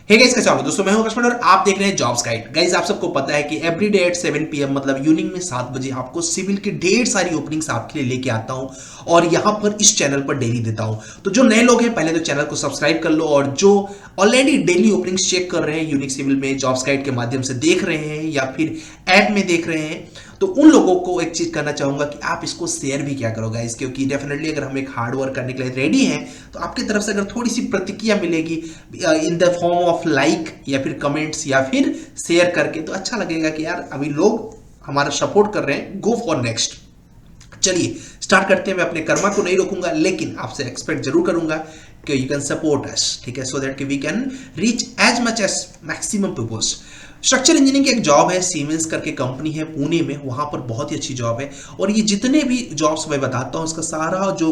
Hey guys, कैसे हो दोस्तों? मैं हूं कश्मीर और आप देख रहे हैं जॉब्स गाइड। गाइस, आप सबको पता है कि एवरी डे एट 7 PM मतलब इवनिंग में 7 बजे आपको सिविल की ढेर सारी ओपनिंग्स आपके लिए लेके आता हूं और यहां पर इस चैनल पर डेली देता हूं। तो जो नए लोग हैं पहले तो चैनल को सब्सक्राइब कर लो, और जो ऑलरेडी डेली ओपनिंग्स चेक कर रहे हैं यूनिक सिविल में जॉब्स गाइड के माध्यम से देख रहे हैं या फिर ऐप में देख रहे हैं, तो उन लोगों को एक चीज करना चाहूंगा कि आप इसको शेयर भी क्या करो गाइस, क्योंकि डेफिनेटली अगर हम एक हार्ड वर्क करने के लिए रेडी हैं तो आपकी तरफ से अगर थोड़ी सी प्रतिक्रिया मिलेगी in the form of like या फिर कमेंट्स या फिर शेयर करके, तो अच्छा लगेगा कि यार अभी लोग हमारा सपोर्ट कर रहे हैं, गो फॉर नेक्स्ट। चलिए स्टार्ट करते हैं। मैं अपने कर्मा को नहीं रोकूंगा, लेकिन आपसे एक्सपेक्ट जरूर करूंगा कि यू कैन सपोर्ट अस, ठीक है, so that we can reach as much as maximum peoples. Structure engineering की एक जॉब है, सीमेंस करके कंपनी है पुणे में, वहां पर बहुत ही अच्छी जॉब है। और ये जितने भी जॉब्स मैं बताता हूँ उसका सारा जो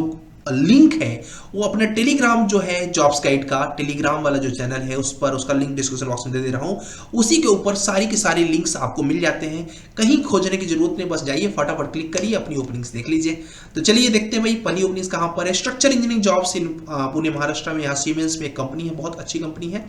लिंक है वो अपने टेलीग्राम जो है जॉब्स गाइड का टेलीग्राम वाला जो चैनल है उस पर, उसका लिंक डिस्क्रिप्शन बॉक्स में दे रहा हूँ। उसी के ऊपर सारी की सारी लिंक्स आपको मिल जाते हैं, कहीं खोजने की जरूरत नहीं, बस जाइए फटाफट क्लिक करिए, अपनी ओपनिंग्स देख लीजिए। तो चलिए देखते हैं भाई पहली ओपनिंग्स कहाँ पर है। Structure engineering jobs in Pune Maharashtra में, यहाँ सीमेंस में एक कंपनी है, बहुत अच्छी कंपनी है।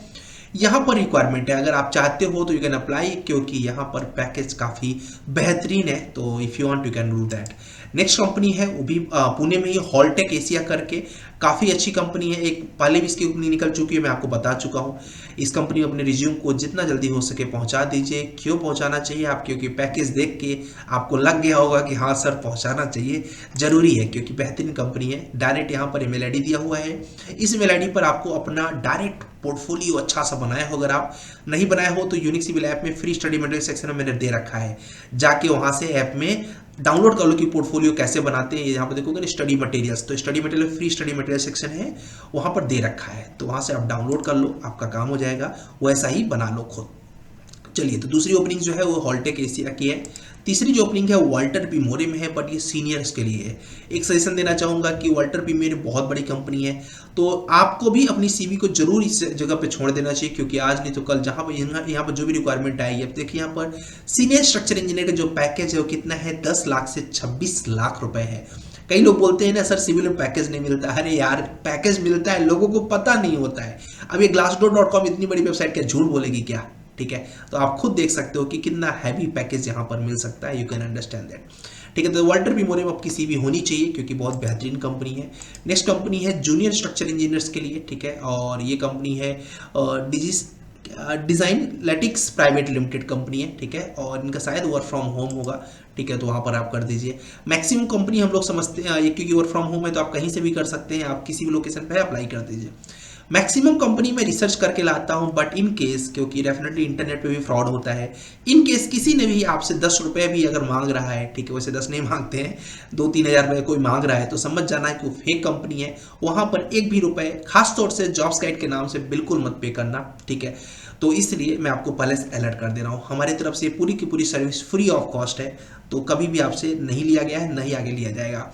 यहाँ पर रिक्वायरमेंट है, अगर आप चाहते हो तो यू कैन अप्लाई, क्योंकि यहाँ पर पैकेज काफ़ी बेहतरीन है, तो if you want you can do that. Next company है वो भी पुणे में ही, हॉलटेक एशिया करके, काफ़ी अच्छी कंपनी है। एक पहले भी इसकी कंपनी निकल चुकी है, मैं आपको बता चुका हूँ। इस कंपनी में अपने रिज्यूम को जितना जल्दी हो सके पहुंचा दीजिए। क्यों पहुंचाना चाहिए आप? क्योंकि पैकेज देख के आपको लग गया होगा कि हाँ सर पहुंचाना चाहिए, जरूरी है, क्योंकि बेहतरीन कंपनी है। डायरेक्ट यहाँ पर ईमेल आईडी दिया हुआ है, इस ईमेल आईडी पर आपको अपना डायरेक्ट पोर्टफोलियो अच्छा सा बनाया हो। अगर आप नहीं बनाए हो तो यूनिक सिविल ऐप में फ्री स्टडी मटेरियल सेक्शन में मैंने दे रखा है, जाके वहां से ऐप में डाउनलोड कर लो कि पोर्टफोलियो कैसे बनाते हैं। यहाँ पर देखोगे ना स्टडी मटेरियल्स, तो study material free study material section है, वहां पर दे रखा है, तो वहां से आप डाउनलोड कर लो, आपका काम हो जाएगा, वैसा ही बना लो खुद। चलिए, तो दूसरी ओपनिंग जो है वो हॉलटेक एशिया की है। तीसरी जो ओपनिंग है वाल्टर पी मोरे में है, बट ये सीनियर्स के लिए है। एक सजेशन देना चाहूंगा कि वाल्टर पी मोरे बहुत बड़ी कंपनी है, तो आपको भी अपनी सीवी को जरूर इस जगह पे छोड़ देना चाहिए, क्योंकि आज नहीं तो कल जहां पर यहाँ पर जो भी रिक्वायरमेंट आएगी, अब देखिए यहाँ पर सीनियर स्ट्रक्चर इंजीनियर का जो पैकेज है वो कितना है, 10 लाख से 26 लाख रुपए है। कई लोग बोलते हैं ना सर सिविल में पैकेज नहीं मिलता। अरे यार पैकेज मिलता है, लोगों को पता नहीं होता है। अब ये glassdoor.com इतनी बड़ी वेबसाइट क्या झूठ बोलेगी क्या? ठीक है, तो आप खुद देख सकते हो कि कितना हैवी पैकेज यहाँ पर मिल सकता है, यू कैन अंडरस्टैंड दैट। ठीक है, तो वाल्टर पी मोरे में आपकी सीवी होनी चाहिए, क्योंकि बहुत बेहतरीन कंपनी है। नेक्स्ट कंपनी है जूनियर स्ट्रक्चर इंजीनियर्स के लिए, ठीक है, और ये कंपनी है disease design latex private limited company है, ठीक है, और इनका शायद वर्क फ्रॉम होम होगा, ठीक है, तो वहाँ पर आप कर दीजिए। मैक्सिमम कंपनी हम लोग समझते हैं ये, क्योंकि वर्क फ्रॉम होम है तो आप कहीं से भी कर सकते हैं, आप किसी भी लोकेशन पर अप्लाई कर दीजिए। मैक्सिमम कंपनी में रिसर्च करके लाता हूं, बट इन केस, क्योंकि डेफिनेटली इंटरनेट पे भी फ्रॉड होता है, इन केस किसी ने भी आपसे 10 रुपये भी अगर मांग रहा है, ठीक है, वैसे 10 नहीं मांगते हैं, 2-3 हज़ार रुपये कोई मांग रहा है, तो समझ जाना है कि वो फेक कंपनी है। वहां पर एक भी रुपये खासतौर से जॉब्स गाइड के नाम से बिल्कुल मत पे करना, ठीक है। तो इसलिए मैं आपको पहले से अलर्ट कर दे रहा हूँ, हमारी तरफ से पूरी की पूरी सर्विस फ्री ऑफ कॉस्ट है, तो कभी भी आपसे नहीं लिया गया है, नहीं आगे लिया जाएगा।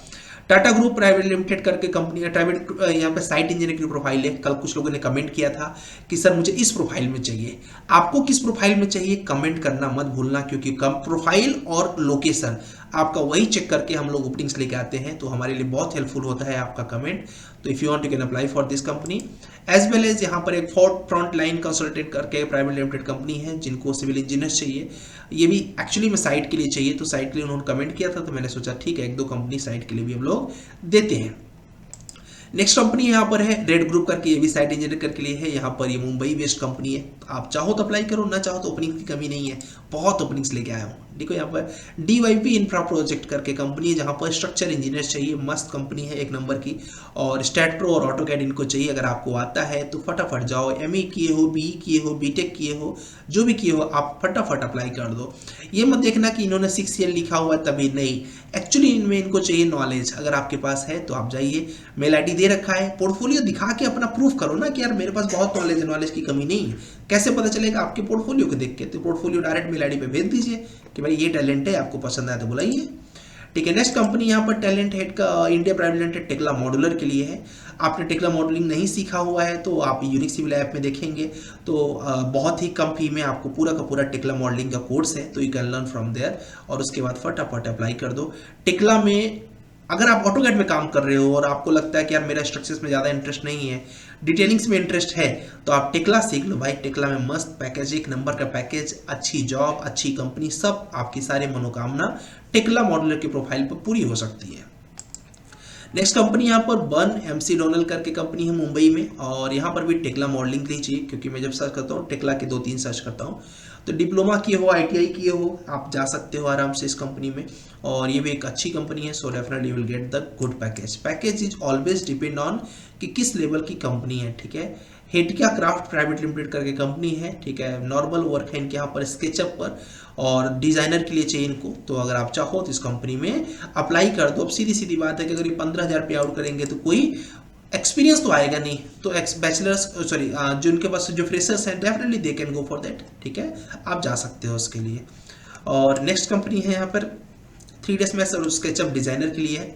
टाटा ग्रुप प्राइवेट लिमिटेड करके कंपनी है, प्राइवेट यहाँ पे साइट इंजीनियर की प्रोफाइल है। कल कुछ लोगों ने कमेंट किया था कि सर मुझे इस प्रोफाइल में चाहिए। आपको किस प्रोफाइल में चाहिए कमेंट करना मत भूलना, क्योंकि कम प्रोफाइल और लोकेशन आपका वही चेक करके हम लोग ओपनिंग्स लेके आते हैं, तो हमारे लिए बहुत हेल्पफुल होता है आपका कमेंट। तो if you want you can apply for this company as well as. यहाँ पर एक फ्रंट लाइन कंसल्टेंट करके प्राइवेट लिमिटेड कंपनी है, जिनको सिविल इंजीनियर्स चाहिए। ये भी एक्चुअली में साइट के लिए चाहिए, तो साइट के लिए उन्होंने कमेंट किया था, तो मैंने सोचा ठीक है 1-2 कंपनी साइट के लिए भी हम लोग देते हैं। नेक्स्ट कंपनी यहाँ पर है रेड ग्रुप करके, ये भी साइट इंजीनियर करके लिए है। यहाँ पर ये मुंबई बेस्ड कंपनी है, आप चाहो तो अप्लाई करो, ना चाहो तो ओपनिंग की कमी नहीं है, बहुत ओपनिंग्स लेके आया हूँ। देखो यहाँ पर DYP इंफ्रा प्रोजेक्ट करके कंपनी है, जहाँ पर स्ट्रक्चर इंजीनियर चाहिए, मस्त कंपनी है, एक नंबर की। और स्टैट प्रो और ऑटोकैड इनको चाहिए, अगर आपको आता है तो फटाफट जाओ, ME किए हो, BE किए हो, BTech किए हो, जो भी किए हो आप फटाफट अप्लाई कर दो। ये मत देखना कि इन्होंने 6 ईयर लिखा हुआ है तभी, नहीं, एक्चुअली इनमें इनको चाहिए नॉलेज। अगर आपके पास है तो आप जाइए, मेल ID दे रखा है, पोर्टफोलियो दिखा के अपना प्रूफ करो ना कि यार मेरे पास बहुत नॉलेज है, नॉलेज की कमी नहीं है। कैसे पता चलेगा? आपके पोर्टफोलियो को देख के। तो पोर्टफोलियो डायरेक्ट मेल ID पे भेज दीजिए कि भाई ये टैलेंट है, आपको पसंद आया तो बुलाइए, ठीक है। नेक्स्ट कंपनी यहाँ पर टैलेंट हेड का India private limited Tekla modular के लिए है। आपने टेक्ला मॉडलिंग नहीं सीखा हुआ है तो आप यूनिक सिविल ऐप में देखेंगे तो बहुत ही कम फी में आपको पूरा का पूरा टेक्ला मॉडलिंग का कोर्स है, तो you can learn from there, और उसके बाद फटाफट अप्लाई कर दो। टेक्ला में अगर आप ऑटोकैड में काम कर रहे हो और आपको लगता है कि यार मेरा स्ट्रक्चर्स में ज़्यादा इंटरेस्ट नहीं है, डिटेलिंग्स में इंटरेस्ट है, तो आप टेक्ला सीख लो भाई। टेक्ला में मस्त पैकेज, एक नंबर का पैकेज, अच्छी जॉब, अच्छी कंपनी, सब आपकी सारी मनोकामना टेक्ला मॉडलर की प्रोफाइल पर पूरी हो सकती है। नेक्स्ट कंपनी यहाँ पर बर्न एमसी डोनल करके कंपनी है मुंबई में, और यहाँ पर भी टेक्ला मॉडलिंग के लिए चाहिए, क्योंकि मैं जब सर्च करता हूँ टेक्ला के 2-3 सर्च करता हूँ, तो डिप्लोमा किए हो, ITI किए हो, आप जा सकते हो आराम से इस कंपनी में। और ये भी एक अच्छी कंपनी है, so definitely will get the good package. Package is always depend on कि किस लेवल की कंपनी है, ठीक है। हेटकिया क्राफ्ट प्राइवेट लिमिटेड करके कंपनी है, ठीक है। नॉर्मल वर्क है इनके यहाँ पर स्केचअप पर, और डिजाइनर के लिए चाहिए इनको। तो अगर आप चाहो तो इस कंपनी में अप्लाई कर दो। अब सीधी सीधी बात है कि अगर ये 15,000 पे आउट करेंगे तो कोई एक्सपीरियंस तो आएगा नहीं, तो बैचलर्स सॉरी जो उनके पास जो फ्रेशर्स हैं definitely they can go for that, ठीक है, आप जा सकते हो उसके लिए। और नेक्स्ट कंपनी है यहाँ पर 3ds मैक्स और स्केचअप डिजाइनर के लिए है,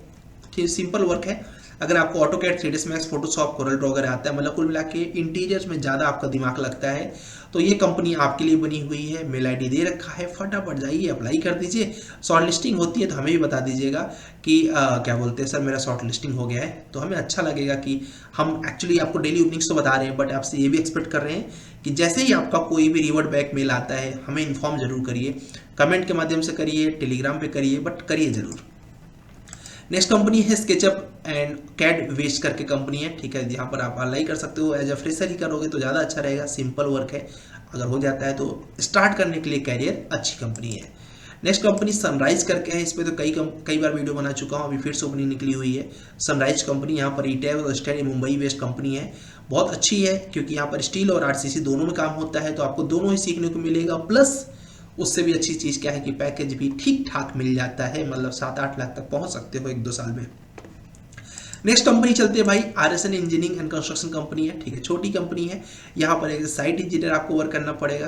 ठीक, सिंपल वर्क है। अगर आपको AutoCAD, 3ds max, Photoshop, Corel Draw वगैरह आता है, मतलब कुल मिला के इंटीरियर्स में ज़्यादा आपका दिमाग लगता है, तो ये कंपनी आपके लिए बनी हुई है। मेल ID दे रखा है, फटाफट जाइए अप्लाई कर दीजिए। शॉर्ट लिस्टिंग होती है तो हमें भी बता दीजिएगा कि क्या बोलते हैं सर मेरा शॉर्ट लिस्टिंग हो गया है, तो हमें अच्छा लगेगा कि हम एक्चुअली आपको डेली ओपनिंग्स तो बता रहे हैं, बट आपसे ये भी एक्सपेक्ट कर रहे हैं कि जैसे ही आपका कोई भी रिवर्ट बैक मेल आता है हमें इन्फॉर्म जरूर करिए, कमेंट के माध्यम से करिए, टेलीग्राम पे करिए, बट करिए जरूर। नेक्स्ट कंपनी है स्केचअप एंड कैड वेस्ट करके कंपनी है, ठीक है। यहाँ पर आप अप्लाई कर सकते हो, एज अ फ्रेशर ही करोगे तो ज़्यादा अच्छा रहेगा, सिंपल वर्क है, अगर हो जाता है तो स्टार्ट करने के लिए कैरियर अच्छी कंपनी है। नेक्स्ट कंपनी सनराइज करके है, इस पर तो कई बार वीडियो बना चुका हूँ, अभी फिर से ओपनिंग निकली हुई है। सनराइज कंपनी यहाँ पर ईटेल और स्टैंड मुंबई बेस्ड कंपनी है, बहुत अच्छी है, क्योंकि यहाँ पर स्टील और RCC दोनों में काम होता है, तो आपको दोनों ही सीखने को मिलेगा। प्लस उससे भी अच्छी चीज़ क्या है कि पैकेज भी ठीक ठाक मिल जाता है, मतलब 7-8 लाख तक पहुंच सकते हो 1-2 साल में। नेक्स्ट कंपनी चलते हैं भाई, RSN engineering and construction company है, ठीक है, छोटी कंपनी है। यहाँ पर एक साइट इंजीनियर आपको वर्क करना पड़ेगा।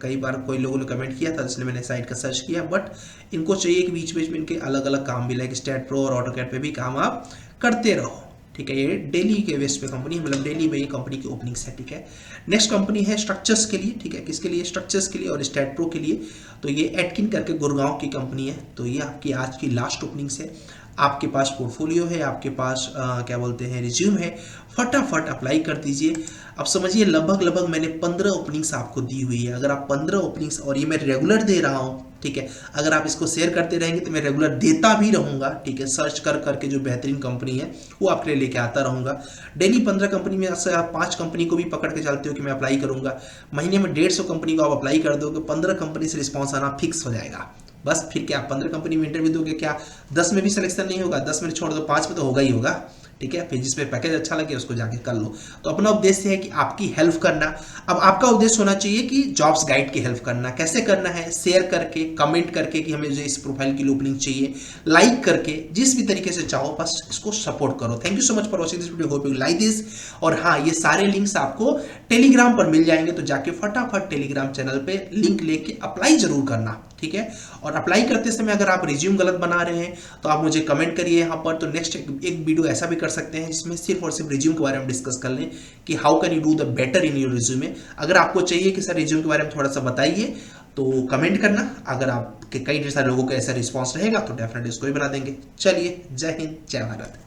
कई बार कोई लोगों ने कमेंट किया था, इसलिए मैंने साइट का सर्च किया, बट इनको चाहिए कि बीच बीच में इनके अलग अलग काम भी, लाइक स्टैट प्रो और ऑटोकैड पे भी काम आप करते रहो, ठीक है। ये दिल्ली के बेस पे कंपनी है, मतलब दिल्ली में ये कंपनी की ओपनिंग्स है, ठीक है। नेक्स्ट कंपनी है स्ट्रक्चर्स के लिए, ठीक है, किसके लिए, स्ट्रक्चर्स के लिए और स्टैट प्रो के लिए। तो ये एटकिन करके गुड़गांव की कंपनी है, तो ये आपकी आज की लास्ट ओपनिंग्स है। आपके पास पोर्टफोलियो है, आपके पास क्या बोलते हैं रिज्यूम है, फटाफट अप्लाई कर दीजिए। अब समझिए लगभग मैंने 15 ओपनिंग्स आपको दी हुई है। अगर आप 15 ओपनिंग्स, और ये मैं रेगुलर दे रहा हूँ, ठीक है, अगर आप इसको शेयर करते रहेंगे तो मैं रेगुलर देता भी रहूँगा, ठीक है। सर्च कर करके जो बेहतरीन कंपनी है वो आपके लिए लेके आता रहूँगा। डेली 15 कंपनी में से आप 5 कंपनी को भी पकड़ के चलते हो कि मैं अप्लाई करूँगा, महीने में 150 कंपनी को आप अप्लाई कर दोगे, 15 कंपनी से रिस्पॉन्स आना फिक्स हो जाएगा। बस फिर क्या 15 कंपनी में इंटरव्यू दोगे, क्या 10 में भी सिलेक्शन नहीं होगा? 10 में छोड़ दो, 5 में तो होगा ही होगा, ठीक है। फिर जिसमें पैकेज अच्छा लगे उसको जाके कर लो। तो अपना उद्देश्य है कि आपकी हेल्प करना। अब आपका उद्देश्य होना चाहिए कि जॉब्स गाइड की हेल्प करना। कैसे करना है? शेयर करके, कमेंट करके कि हमें जो इस प्रोफाइल की ओपनिंग चाहिए, लाइक करके, जिस भी तरीके से चाहो बस इसको सपोर्ट करो। Thank you so much for watching this video, hope you like this. और हाँ, ये सारे लिंक्स आपको टेलीग्राम पर मिल जाएंगे, तो जाके फटाफट टेलीग्राम चैनल पे लिंक लेके अप्लाई जरूर करना, ठीक है। और अप्लाई करते समय अगर आप रिज्यूम गलत बना रहे हैं तो आप मुझे कमेंट करिए यहाँ पर। तो नेक्स्ट एक वीडियो ऐसा भी कर सकते हैं जिसमें सिर्फ और सिर्फ रिज्यूम के बारे में डिस्कस कर लें कि how can you do the better in your resume. अगर आपको चाहिए कि सर रिज्यूम के बारे में थोड़ा सा बताइए तो कमेंट करना। अगर आपके कई सारे लोगों का ऐसा रिस्पॉन्स रहेगा तो डेफिनेटली उसको भी बना देंगे। चलिए, जय हिंद, जय भारत।